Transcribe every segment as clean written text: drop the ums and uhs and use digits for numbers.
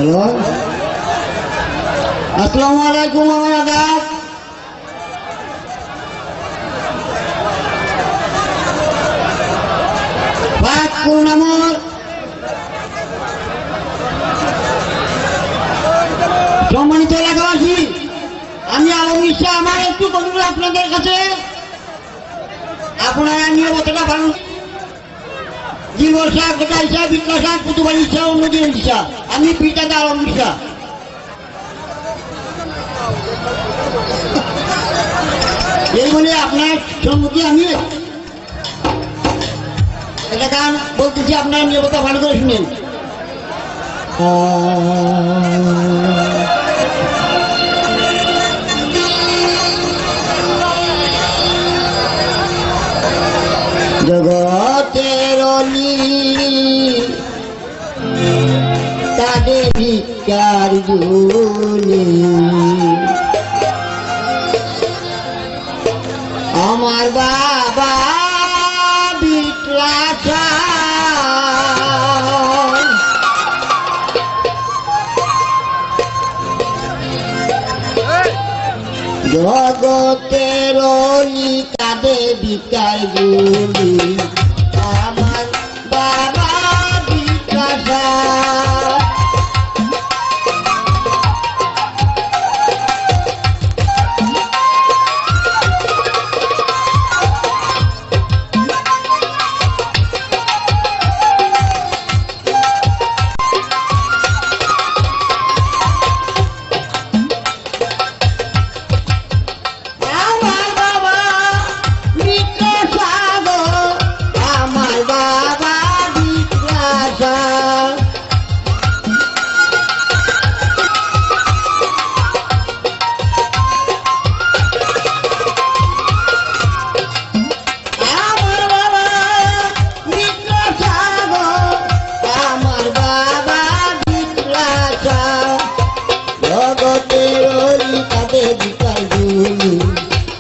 Hello, আসসালামু আলাইকুম। আমার আদাব। সম্মানিত এলাকাবাসী, আমি আলমগীর শাহ। আমার একটু অনুরোধ আপনাদের কাছে, আপনারা নিরাপত্তাটা পালন। জীবন শাহ, কোটাই শাহ, বিক্রম শাহ, কুতুবাড়ি শাহ, অন্যদিন শাহ। আমি পিতাটা আলমগীর শাহ। এই বলে আপনার সম্মুখে আমি একটা গান বলতেছি, আপনারা নিরাপত্তা ভালো করে শুনেন। জগতের তাদের ভিক্ষার জুনি, আমার বাবা বিক্রাসা জগতের তাদের ভিক্ষার জুনি, আমার বাবা বিক্রাসা।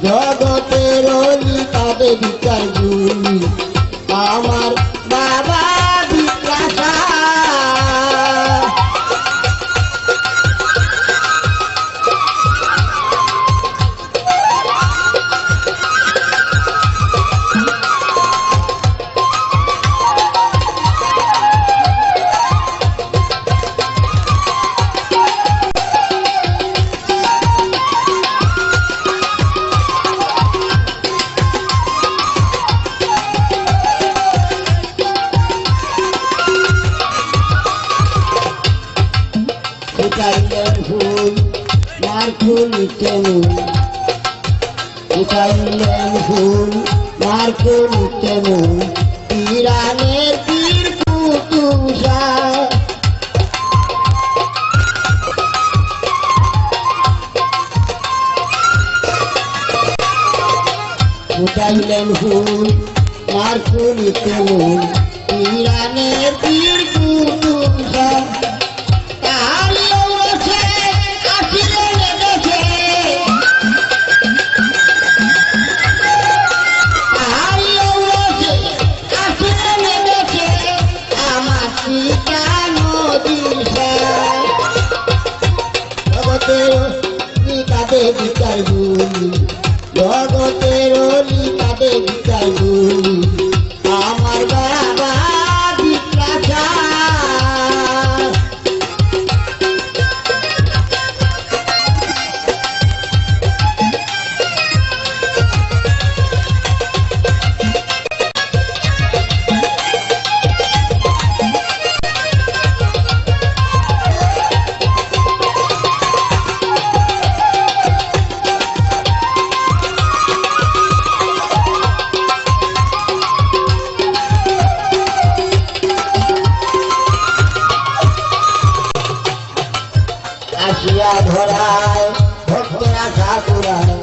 জগতের তাদের বিচার জুনি, আমার বাবা বিক্রাসা। উঠাইলেন ফুল মারকুল কেমন, উঠাইলেন ফুল মারকুল কেমন, পিরানের পীর কুতুব শাহ। উঠাইলেন ফুল মারকুল কেমন, পিরানের পীর কুতুব শাহ। বিচার জুনি, জগতের তাদের বিচার জুনি, আমার বাবা বিক্রাসা। আসিয়া ধরায় ভক্তরা ঠাকুরায়,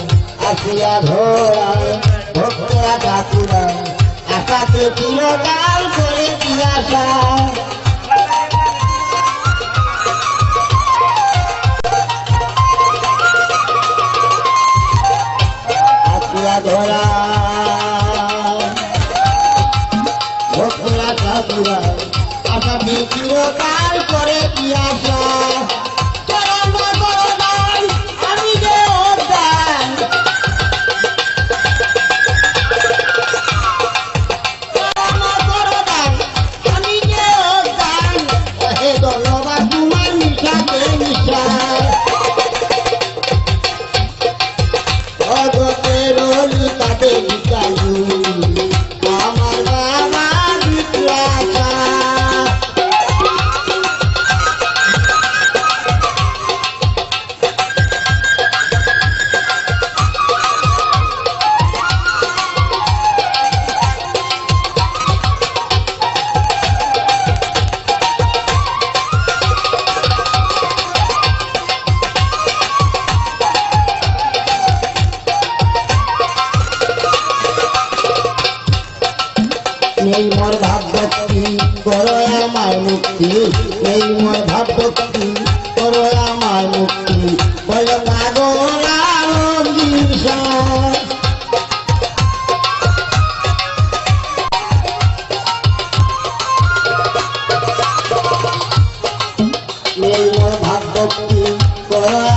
আসিয়া ধরায় ভক্তরা ঠাকুরায়, আশাকে চিরকাল করে দিয়াশা। আসিয়া ধরায় ভক্তরা ঠাকুরায়, আশা দিয়ে চিরকাল করে কি আশা আমি যে অজ্ঞান আমি যে অজ্ঞান হে ধন্যবাদ তোমার নিশাতে নিশা অগতের তাদের চালু আমার বাবা বিক্রাতা নেই মোর ভাব ভক্তি করো আমার মুক্তি নেই মোর ভাব ভক্তি করো আমার মুক্তি বলো নেই মোর ভাব ভক্তি করো